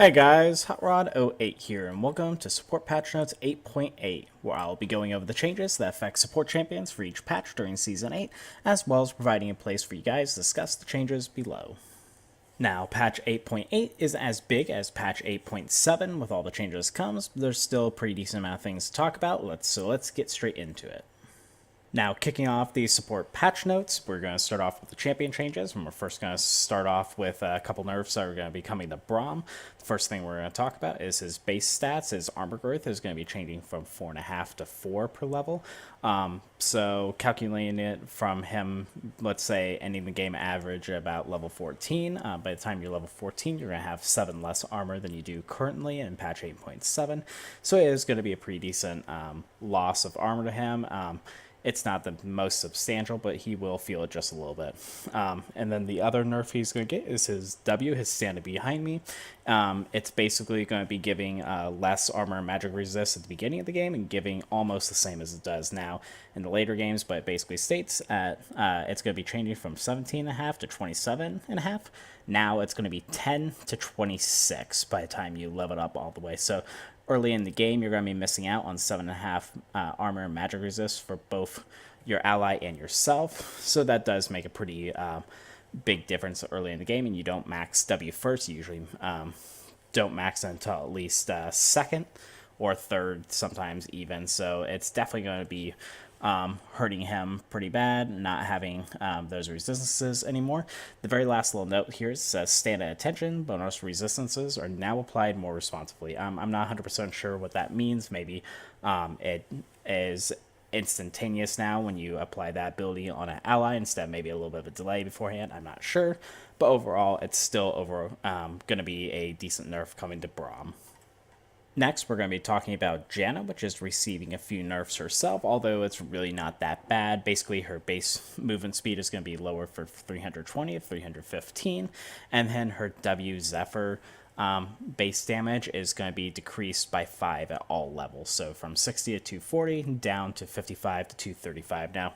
Hey guys, HotRod08 here, and welcome to Support Patch Notes 8.8, where I'll be going over the changes that affect support champions for each patch during Season 8, as well as providing a place for you guys to discuss the changes below. Now, patch 8.8 is as big as patch 8.7 with all the changes comes, but there's still a pretty decent amount of things to talk about, so let's get straight into it. Now, kicking off the support patch notes, we're going to start off with the champion changes, and we're first going to start off with a couple nerfs that are going to be coming to Braum. The first thing we're going to talk about is his base stats. His armor growth is going to be changing from 4.5 to 4 per level. So calculating it from him, let's say ending the game average at about level 14. By the time you're level 14, you're going to have 7 less armor than you do currently in patch 8.7. So it is going to be a pretty decent loss of armor to him. It's not the most substantial, but he will feel it just a little bit. And then the other nerf he's going to get is his W, his standing behind me. It's basically going to be giving less armor and magic resist at the beginning of the game and giving almost the same as it does now in the later games, but it basically states at it's going to be changing from 17.5 to 27.5. Now it's going to be 10 to 26 by the time you level it up all the way. So early in the game, you're going to be missing out on 7.5 armor and magic resist for both your ally and yourself. So that does make a pretty big difference early in the game, and you don't max W first. You usually don't max until at least second or third, sometimes even. So it's definitely going to be hurting him pretty bad, not having those resistances anymore. The very last little note here says stand at attention, bonus resistances are now applied more responsibly. I'm not 100% sure what that means. Maybe it is instantaneous now when you apply that ability on an ally instead of maybe a little bit of a delay beforehand. I'm not sure, but overall it's still going to be a decent nerf coming to Braum. Next, we're going to be talking about Janna, which is receiving a few nerfs herself, although it's really not that bad. Basically, her base movement speed is going to be lower for 320 to 315, and then her W Zephyr base damage is going to be decreased by 5 at all levels, so from 60 to 240 down to 55 to 235. Now,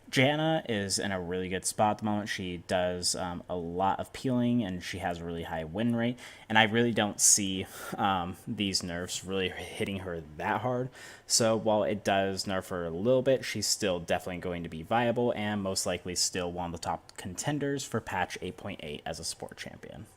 Janna is in a really good spot at the moment. She does a lot of peeling, and she has a really high win rate. And I really don't see these nerfs really hitting her that hard. So while it does nerf her a little bit, she's still definitely going to be viable and most likely still one of the top contenders for patch 8.8 as a support champion.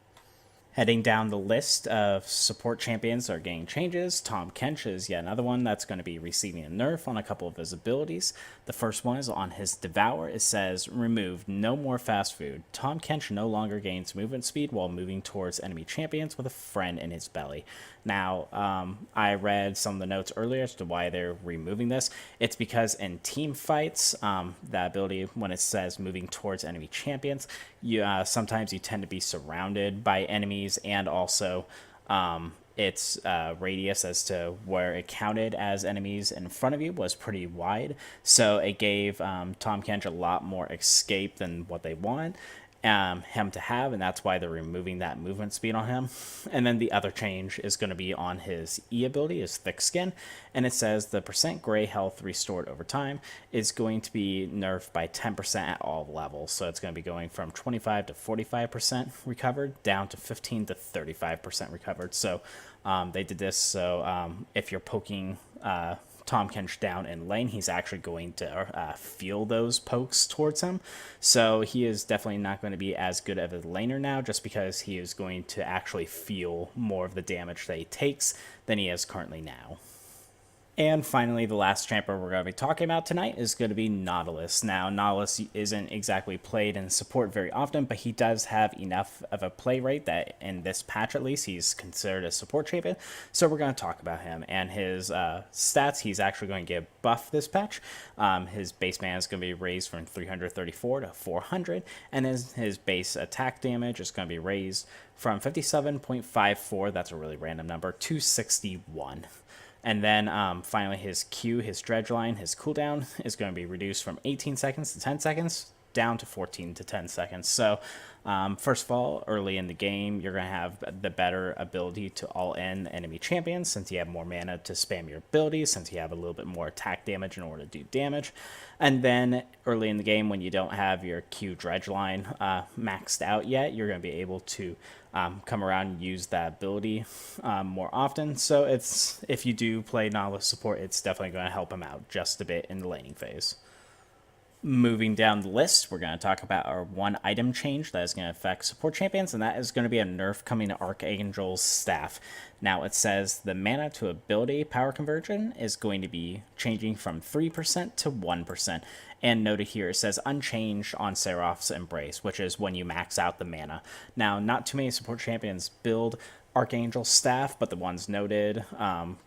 Heading down the list of support champions that are getting changes, Tahm Kench is yet another one that's going to be receiving a nerf on a couple of his abilities. The first one is on his Devour. It says, remove no more fast food. Tahm Kench no longer gains movement speed while moving towards enemy champions with a friend in his belly. Now, I read some of the notes earlier as to why they're removing this. It's because in team fights, that ability, when it says moving towards enemy champions, sometimes you tend to be surrounded by enemies, and also its radius as to where it counted as enemies in front of you was pretty wide. So it gave Tahm Kench a lot more escape than what they wanted him to have, and that's why they're removing that movement speed on him. And then the other change is going to be on his E ability, his Thick Skin, and it says the percent gray health restored over time is going to be nerfed by 10% at all levels. So it's going to be going from 25 to 45% recovered down to 15 to 35% recovered. So they did this so if you're poking Tahm Kench down in lane, he's actually going to feel those pokes towards him. So he is definitely not going to be as good of a laner now, just because he is going to actually feel more of the damage that he takes than he is currently now. And finally, the last champion we're going to be talking about tonight is going to be Nautilus. Now, Nautilus isn't exactly played in support very often, but he does have enough of a play rate that in this patch at least, he's considered a support champion. So we're going to talk about him and his stats. He's actually going to get buffed this patch. His base mana is going to be raised from 334 to 400, and his base attack damage is going to be raised from 57.54, that's a really random number, to 61. And then finally his Q, his dredge line, his cooldown is going to be reduced from 18 seconds to 10 seconds. down to 14 to 10 seconds. So first of all, early in the game, you're going to have the better ability to all-in enemy champions since you have more mana to spam your abilities, since you have a little bit more attack damage in order to do damage. And then early in the game, when you don't have your Q dredge line maxed out yet, you're going to be able to come around and use that ability more often. So if you do play Nautilus support, it's definitely going to help him out just a bit in the laning phase. Moving down the list, we're going to talk about our one item change that is going to affect support champions, and that is going to be a nerf coming to Archangel's staff. Now it says the mana to ability power conversion is going to be changing from 3% to 1%. And noted here, it says unchanged on Seraph's Embrace, which is when you max out the mana. Now, not too many support champions build Archangel staff, but the ones noted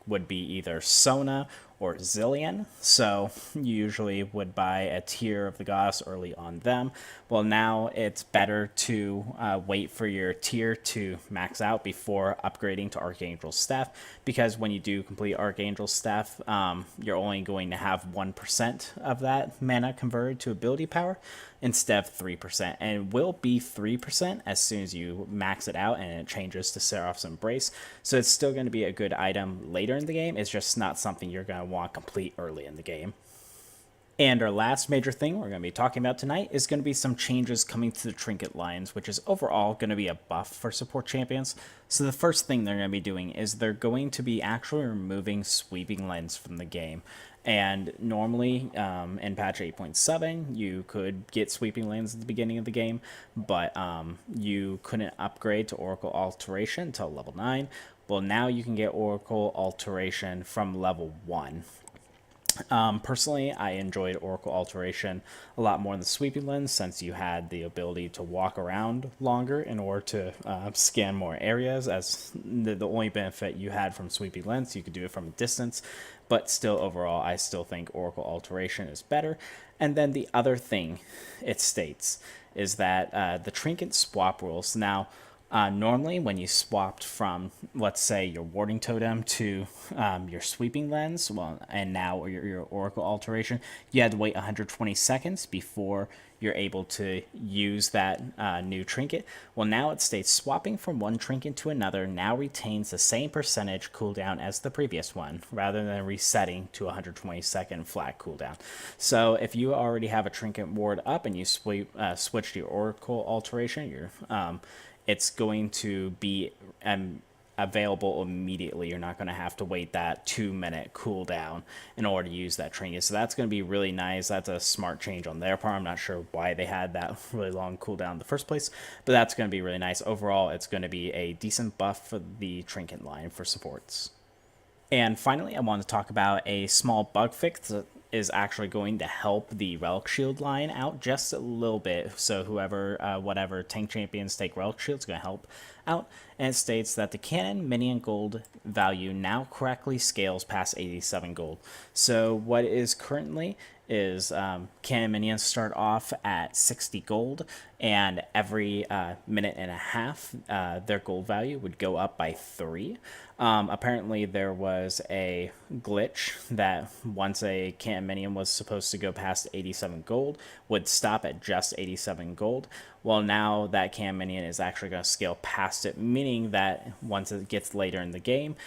would be either Sona or Zillion. So you usually would buy a tier of the goddess early on them. Well, now it's better to wait for your tier to max out before upgrading to Archangel staff, because when you do complete Archangel staff, you're only going to have 1% of that mana converted to ability power instead of 3%, and it will be 3% as soon as you max it out and it changes to Seraph's Embrace. So it's still going to be a good item later in the game. It's just not something you're going to want complete early in the game. And our last major thing we're going to be talking about tonight is going to be some changes coming to the trinket lines, which is overall going to be a buff for support champions. So the first thing they're going to be doing is they're going to be actually removing sweeping lens from the game. And normally in patch 8.7, you could get sweeping lanes at the beginning of the game, but you couldn't upgrade to Oracle Alteration until level 9. Well, now you can get Oracle Alteration from level 1. Personally, I enjoyed Oracle Alteration a lot more than Sweeping Lens, since you had the ability to walk around longer in order to scan more areas. As the only benefit you had from Sweeping Lens, you could do it from a distance, but still overall, I still think Oracle Alteration is better. And then the other thing it states is that the trinket swap rules. Now, normally when you swapped from, let's say, your warding totem to your sweeping lens, well, and now your Oracle Alteration, you had to wait 120 seconds before you're able to use that new trinket. Well, now it states swapping from one trinket to another now retains the same percentage cooldown as the previous one, rather than resetting to 120-second flat cooldown. So if you already have a trinket ward up and you switch to your Oracle Alteration, it's going to be available immediately. You're not going to have to wait that 2-minute cooldown in order to use that trinket. So that's going to be really nice. That's a smart change on their part. I'm not sure why they had that really long cooldown in the first place, but that's going to be really nice. Overall, it's going to be a decent buff for the trinket line for supports. And finally, I want to talk about a small bug fix that is actually going to help the Relic Shield line out just a little bit. So whatever tank champions take Relic Shield is going to help out. And it states that the cannon minion gold value now correctly scales past 87 gold. So what is currently is cannon minions start off at 60 gold, and every minute and a half their gold value would go up by 3. Apparently there was a glitch that once a cannon minion was supposed to go past 87 gold, would stop at just 87 gold. Well, now that cannon minion is actually going to scale past it, meaning that once it gets later in the game,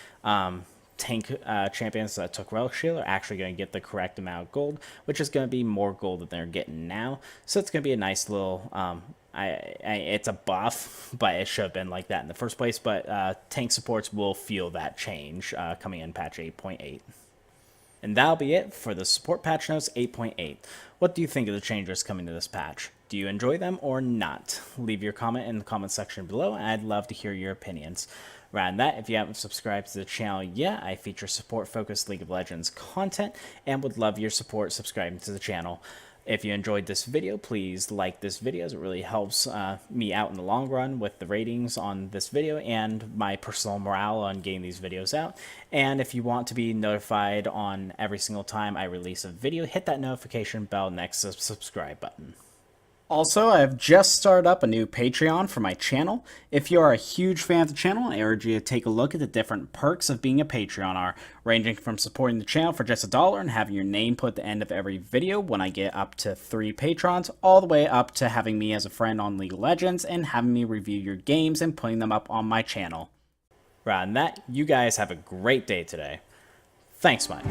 tank champions that took Relic Shield are actually going to get the correct amount of gold, which is going to be more gold than they're getting now. So it's going to be a nice little, it's a buff, but it should have been like that in the first place. But tank supports will feel that change coming in patch 8.8. And that'll be it for the support patch notes 8.8. What do you think of the changes coming to this patch? Do you enjoy them or not? Leave your comment in the comment section below, and I'd love to hear your opinions. Rather than that, if you haven't subscribed to the channel yet, I feature support-focused League of Legends content and would love your support subscribing to the channel. If you enjoyed this video, please like this video, as it really helps me out in the long run with the ratings on this video and my personal morale on getting these videos out. And if you want to be notified on every single time I release a video, hit that notification bell next to the subscribe button. Also, I have just started up a new Patreon for my channel. If you are a huge fan of the channel, I urge you to take a look at the different perks of being a Patreoner, ranging from supporting the channel for just $1 and having your name put at the end of every video when I get up to 3 patrons, all the way up to having me as a friend on League of Legends and having me review your games and putting them up on my channel. Rather than that, you guys have a great day today. Thanks much.